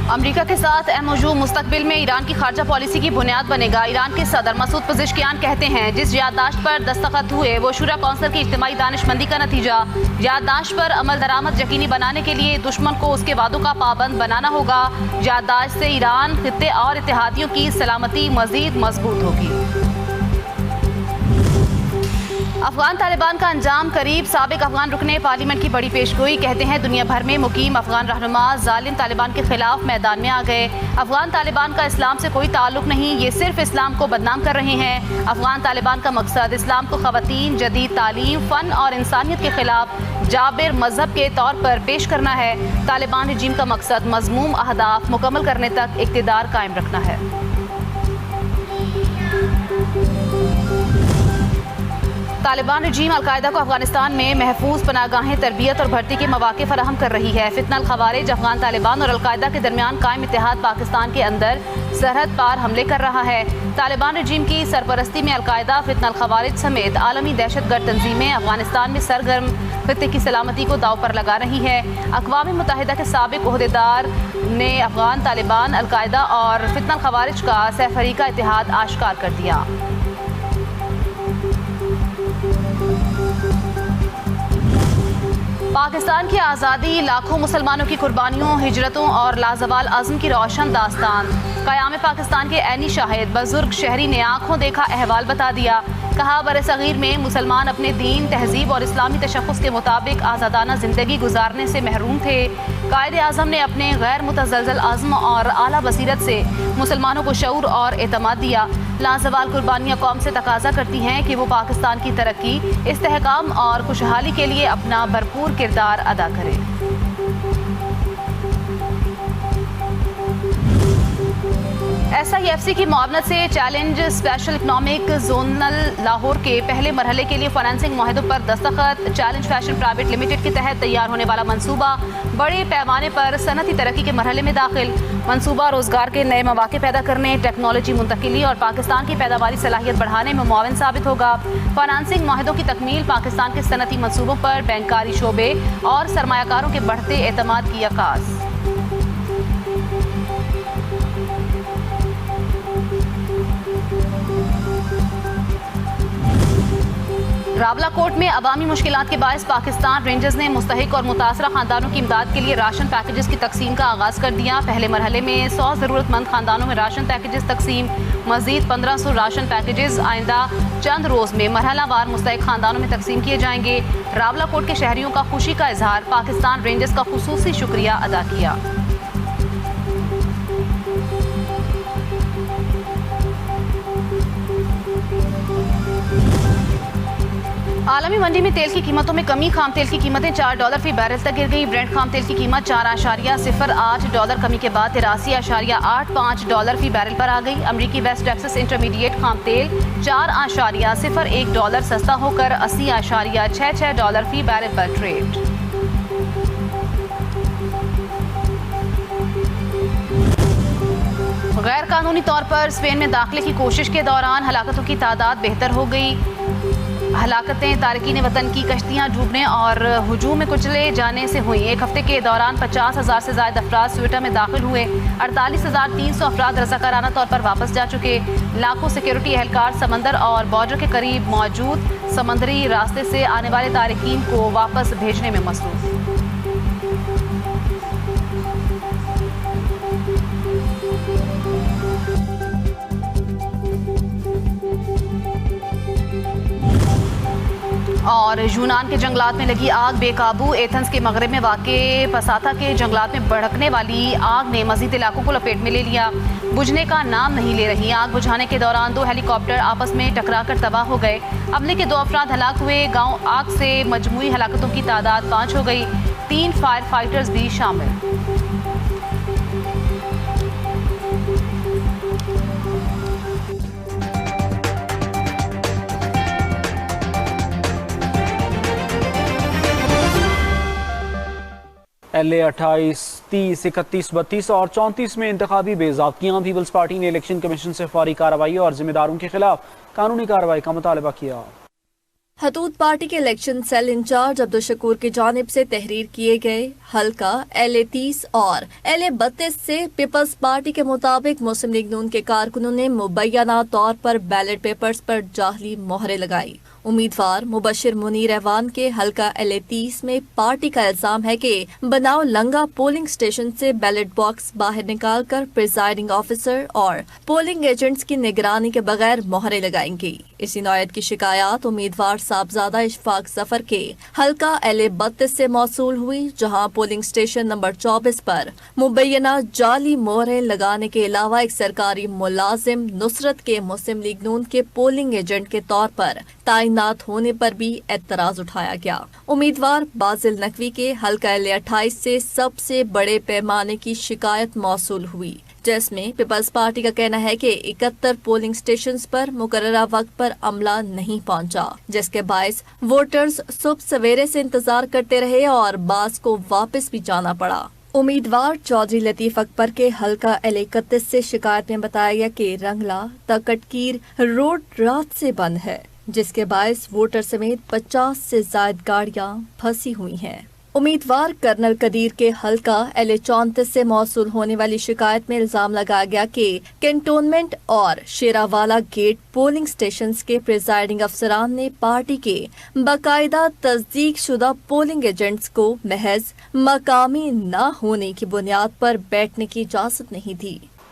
America के साथ MOU मुस्तकबिल में ईरान की खारजा पॉलिसी की बुनियाद बनेगा। ईरान के सदर मसूद पज़ेश्कियान कहते हैं, जिस याददाश्त पर दस्तखत हुए वो शुरा कौंसिल की इज्तिमाई दानिशमंदी का नतीजा। याददाश्त पर अमल दरामद यकीनी बनाने के लिए दुश्मन को उसके वादों का पाबंद बनाना होगा। याददाश्त से ईरान, खित्ते और इत्तेहादियों की सलामती मजीद मजबूत होगी। अफगान तालिबान का अंजाम करीब। साबिक अफगान रुकने पार्लियामेंट की बड़ी पेशगोई, कहते हैं दुनिया भर में मुकीम अफगान रहनुमा जालिम तालिबान के खिलाफ मैदान में आ गए। अफगान तालिबान का इस्लाम से कोई ताल्लुक नहीं, ये सिर्फ इस्लाम को बदनाम कर रहे हैं। अफगान तालिबान का मकसद इस्लाम को खवातीन, जदीद तालीम, फ़न और इंसानियत के खिलाफ जाबिर मजहब के तौर पर पेश करना है। तालिबान रजीम का मकसद मज़मूम अहदाफ मुकम्मल करने तक इक़्तिदार कायम रखना है। तालिबान रजीम अलकायदा को अफगानिस्तान में महफूज पनाहगाहें, तरबियत और भर्ती के मौके फराहम कर रही है। फितनल खवारिज अफगान तालिबान और अलकायदा के दरमियान कायम इत्तेहाद पाकिस्तान के अंदर सरहद पार हमले कर रहा है। तालिबान रजीम की सरपरस्ती में अलकायदा, फितनल खवारिज समेत आलमी दहशतगर्द तंजीमें अफगानिस्तान में सरगर्म खित्ते की सलामती को दाव पर लगा रही है। अक़वाम मुत्तहिदा के साबिक ओहदेदार ने अफगान तालिबान, अलकायदा और फितनल खवारिज का सहफरीका इत्तेहाद आश्कार कर दिया। पाकिस्तान की आज़ादी, लाखों मुसलमानों की कुर्बानियों, हिजरतों और लाजवाल अज़्म की रोशन दास्तान। क़याम पाकिस्तान के ऐनी शाहिद बुजुर्ग शहरी ने आँखों देखा अहवाल बता दिया। कहा, बरसग़ीर में मुसलमान अपने दीन, तहजीब और इस्लामी तशख़्ख़ुस के मुताबिक आज़ादाना ज़िंदगी गुजारने से महरूम थे। कायदे आज़म ने अपने गैर मुतज़लज़ल अज़्म और आला बसीरत से मुसलमानों को शऊर और एतमाद दिया। लाजवाल कुर्बानियाँ कौम से तकाजा करती हैं कि वो पाकिस्तान की तरक्की, इस्तेहकाम और खुशहाली के लिए अपना भरपूर किरदार अदा करे। SIFC की मुआवनत से challenge special economic zonal Lahore के पहले मरहले के लिए फाइनेंसिंग मुआहदों पर दस्तखत। चैलेंज फैशन प्राइवेट लिमिटेड के तहत तैयार होने वाला मंसूबा बड़े पैमाने पर सनती तरक्की के मरहले में दाखिल। मंसूबा रोजगार के नए मौके पैदा करने, टेक्नोलॉजी मुंतकिली और पाकिस्तान की पैदावारी सलाहियत बढ़ाने में मुआविन साबित होगा। फाइनेंसिंग मुआहदों की तकमील पाकिस्तान के सनती मंसूबों पर बैंकारी शोबे और सरमायाकारों के बढ़ते एतमाद की अक्कास। रावलाकोट में अवामी मुश्किलात के बायस पाकिस्तान रेंजर्स ने मुस्तहिक और मुतासरा खानदानों की इमदाद के लिए राशन पैकेजेस की तकसीम का आगाज़ कर दिया। पहले मरहले में 100 ज़रूरतमंद खानदानों में राशन पैकेजेस तकसीम, मज़ीद 1500 राशन पैकेजेस आइंदा चंद रोज़ में मरहलावार मुस्तहिक खानदानों में तकसीम किए जाएंगे। रावलाकोट के शहरियों का खुशी का इजहार, पाकिस्तान रेंजर्स का खुसूसी शुक्रिया अदा किया। आलमी मंडी में तेल की कीमतों में कमी, खाम तेल की कीमतें $4 फी बैरल तक गिर गई। ब्रेंट खाम तेल की कीमत $4.08 कमी के बाद $83.85 फी बैरल पर आ गई। अमरीकी वेस्ट टेक्सास इंटरमीडिएट खाम तेल $4.01 सस्ता होकर $80.66 फी बैरल पर ट्रेड। गैर कानूनी तौर पर स्पेन में दाखिले की कोशिश के दौरान हलाकतों की तादाद बेहतर हो गई। हलाकतें तारकीन वतन की कश्तियाँ डूबने और हुजूम में कुचले जाने से हुई। एक हफ्ते के दौरान 50,000 से ज़ायद अफराद स्वीटा में दाखिल हुए। 48,300 अफराद रज़ाकाराना तौर पर वापस जा चुके। लाखों सिक्योरिटी एहलकार समंदर और बॉर्डर के करीब मौजूद समंदरी रास्ते से आने वाले तारकीन को वापस भेजने में मसरूफ़। और यूनान के जंगलात में लगी आग बेकाबू। एथेंस के मगरब में वाक़े पसाथा के जंगलात में भड़कने वाली आग ने मज़ीद इलाकों को लपेट में ले लिया। बुझने का नाम नहीं ले रही। आग बुझाने के दौरान 2 हेलीकॉप्टर आपस में टकराकर तबाह हो गए। अमले के 2 अफराद हलाक हुए। गांव आग से मजमूई हलाकतों की तादाद 5 हो गई। 3 फायर फाइटर्स भी शामिल। LA 28, 30, 31, 32 और 34 में इंतखाबी बेज़ाब्तियाँ। पीपल्स पार्टी ने इलेक्शन कमीशन से फौरी कार्रवाई और जिम्मेदारों के खिलाफ कानूनी कार्रवाई का मुतालबा किया। हतूत पार्टी के election cell incharge Abdul Shakoor की जानिब से तहरीर किए गए हल्का LA30 और LA32 से पीपल्स पार्टी के मुताबिक मुस्लिम लीग नून के कारकुनों ने मुबैना तौर पर बैलेट पेपर्स पर जाली मोहरें लगाई। उम्मीदवार मुबशिर मुनीर रहवान के हल्का LA30 में पार्टी का इल्जाम है कि बनाव लंगा पोलिंग स्टेशन से बैलेट बॉक्स बाहर निकालकर प्रिजाइडिंग ऑफिसर और पोलिंग एजेंट्स की निगरानी के बगैर मोहरें लगाएंगी। इसी नौयत की शिकायत उम्मीदवार साहबजादा इशफाक जफर के हल्का LA32 से मौसूल हुई, जहां पोलिंग स्टेशन नंबर 24 पर मुबैना जाली मोहरें लगाने के अलावा एक सरकारी मुलाजिम नुसरत के मुस्लिम लीग नून के पोलिंग एजेंट के तौर पर तैनात होने पर भी एतराज उठाया गया। उम्मीदवार बाजिल नकवी के हल्का LA28 से सबसे बड़े पैमाने की शिकायत मौसूल हुई, जिसमें पीपल्स पार्टी का कहना है कि 71 पोलिंग स्टेशंस पर मुकर्ररा वक्त पर अमला नहीं पहुंचा, जिसके बायस वोटर्स सुबह सवेरे से इंतजार करते रहे और बास को वापस भी जाना पड़ा। उम्मीदवार चौधरी लतीफ अकबर के हल्का LA31 से शिकायत में बताया गया कि रंगला तकटकीर रोड रात से बंद है, जिसके बायस वोटर समेत 50 से ज्यादा गाड़ियां फंसी हुई हैं। उम्मीदवार कर्नल कदीर के हल्का LA34 से मौसूल होने वाली शिकायत में इल्जाम लगाया गया कि कैंटोनमेंट और शेरावाला गेट पोलिंग स्टेशंस के प्रिजाइडिंग अफसरान ने पार्टी के बाकायदा तस्दीक शुदा पोलिंग एजेंट्स को महज मकामी न होने की बुनियाद पर बैठने की इजाजत नहीं दी।